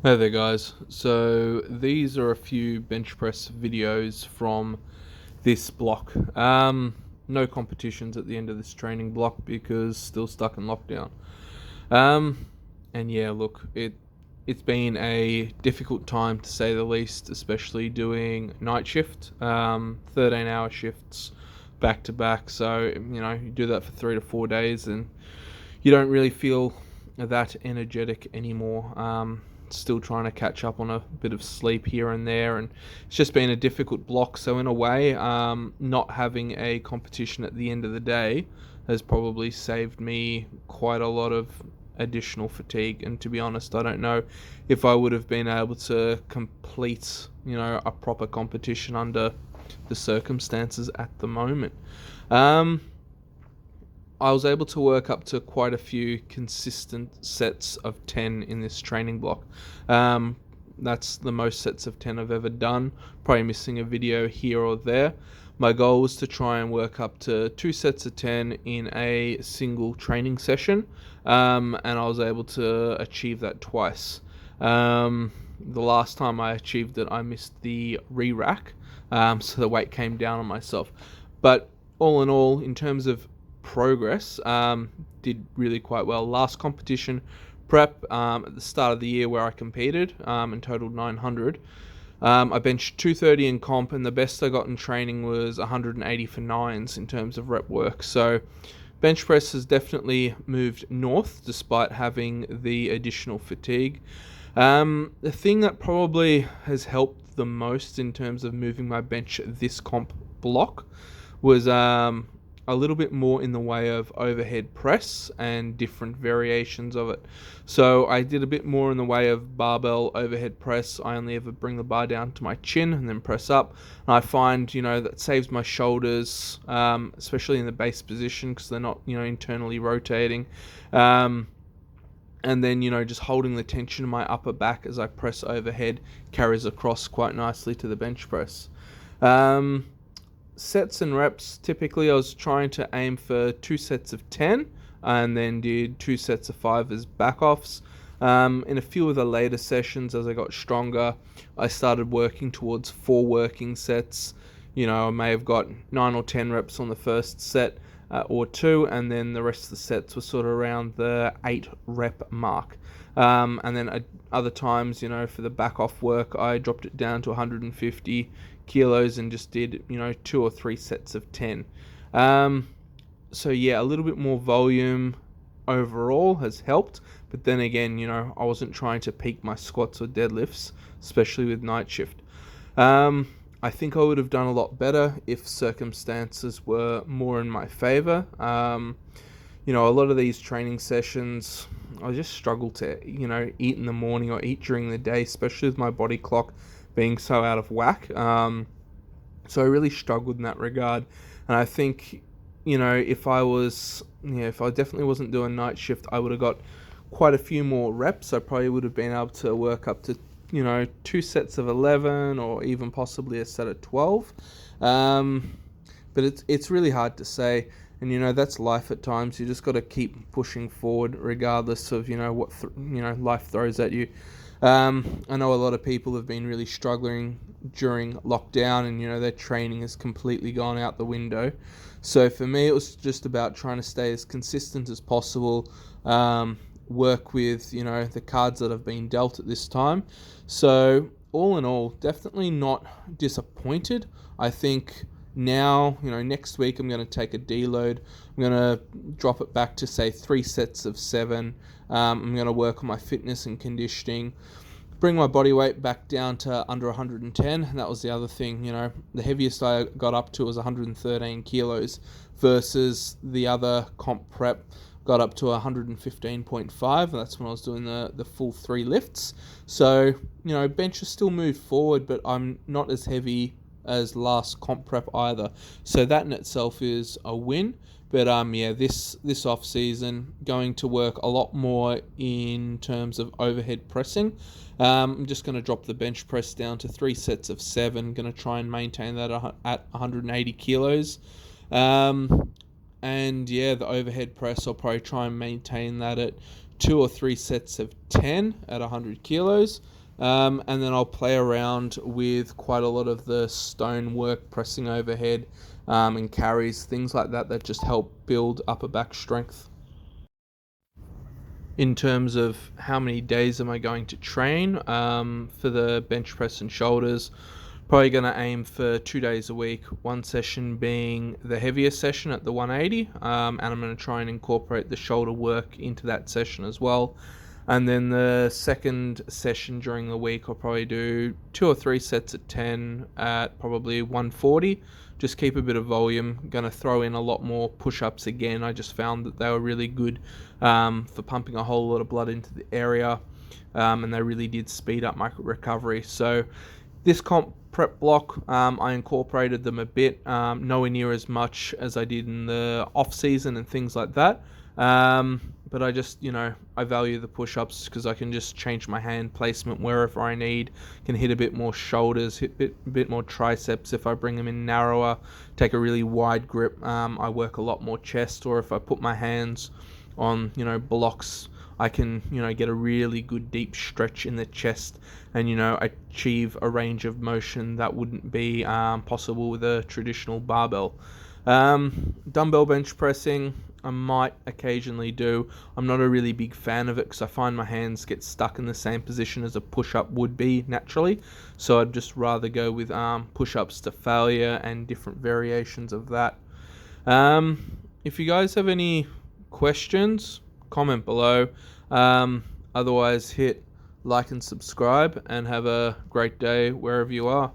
Hey there guys, so these are a few bench press videos from this block. No competitions at the end of this training block because still stuck in lockdown. Um, and yeah, look, it's been a difficult time to say the least, especially doing night shift, 13-hour shifts back to back. So you do that for 3 to 4 days and you don't really feel that energetic anymore. Still trying to catch up on a bit of sleep here and there, and it's just been a difficult block. So in a way, not having a competition at the end of the day has probably saved me quite a lot of additional fatigue. And to be honest, I don't know if I would have been able to complete, a proper competition under the circumstances at the moment. Um, I was able to work up to quite a few consistent sets of 10 in this training block. Um, that's the most sets of 10 I've ever done, probably missing a video here or there. My goal was to try and work up to 2 sets of 10 in a single training session, and I was able to achieve that twice. The last time I achieved it, I missed the re-rack, so the weight came down on myself. But all in all, in terms of progress, did really quite well. Last competition prep at the start of the year where I competed and totaled 900. I benched 230 in comp, and the best I got in training was 180 for nines in terms of rep work. So bench press has definitely moved north despite having the additional fatigue. The thing that probably has helped the most in terms of moving my bench this comp block was a little bit more in the way of overhead press and different variations of it. So I did a bit more in the way of barbell overhead press. I only ever bring the bar down to my chin and then press up. And I find, that saves my shoulders, especially in the base position because they're not, internally rotating. And then, just holding the tension in my upper back as I press overhead carries across quite nicely to the bench press. Sets and reps, typically I was trying to aim for 2 sets of 10 and then did 2 sets of 5 as back offs. In a few of the later sessions, as I got stronger, I started working towards 4 working sets. I may have got 9 or 10 reps on the first set or two, and then the rest of the sets were sort of around the 8 rep mark. And then other times, for the back off work, I dropped it down to 150 kilos and just did 2 or 3 sets of 10. So yeah, a little bit more volume overall has helped, but then again, I wasn't trying to peak my squats or deadlifts, especially with night shift. I think I would have done a lot better if circumstances were more in my favor. A lot of these training sessions, I just struggle to, eat in the morning or eat during the day, especially with my body clock being so out of whack. So I really struggled in that regard. And I think, if I definitely wasn't doing night shift, I would have got quite a few more reps. I probably would have been able to work up to, 2 sets of 11 or even possibly a set of 12. But it's really hard to say. And, that's life at times. You just got to keep pushing forward regardless of, what, life throws at you. I know a lot of people have been really struggling during lockdown and, their training has completely gone out the window. So for me, it was just about trying to stay as consistent as possible, work with, the cards that have been dealt at this time. So all in all, definitely not disappointed. I think now, next week I'm going to take a deload. I'm going to drop it back to, say, 3 sets of 7. I'm going to work on my fitness and conditioning, bring my body weight back down to under 110. And that was the other thing, the heaviest I got up to was 113 kilos versus the other comp prep got up to 115.5. That's when I was doing the full 3 lifts. So, bench has still moved forward, but I'm not as heavy as last comp prep either. So that in itself is a win. But this off season going to work a lot more in terms of overhead pressing. I'm just going to drop the bench press down to 3 sets of 7. Going to try and maintain that at 180 kilos. And yeah, the overhead press I'll probably try and maintain that at 2 or 3 sets of 10 at 100 kilos. And then I'll play around with quite a lot of the stone work, pressing overhead, and carries, things like that just help build upper back strength. In terms of how many days am I going to train, for the bench press and shoulders, probably going to aim for 2 days a week, one session being the heavier session at the 180, and I'm going to try and incorporate the shoulder work into that session as well. And then the second session during the week, I'll probably do 2 or 3 sets at 10 at probably 140. Just keep a bit of volume. Going to throw in a lot more push-ups again. I just found that they were really good for pumping a whole lot of blood into the area, and they really did speed up my recovery. So this comp prep block, I incorporated them a bit, nowhere near as much as I did in the off-season and things like that. But I just, I value the push-ups because I can just change my hand placement wherever I need, can hit a bit more shoulders, hit a bit more triceps if I bring them in narrower, take a really wide grip. I work a lot more chest, or if I put my hands on, blocks, I can, get a really good deep stretch in the chest and, achieve a range of motion that wouldn't be possible with a traditional barbell. Dumbbell bench pressing, I might occasionally do. I'm not a really big fan of it because I find my hands get stuck in the same position as a push-up would be naturally. So I'd just rather go with push-ups to failure and different variations of that. If you guys have any questions, comment below. Otherwise, hit like and subscribe, and have a great day wherever you are.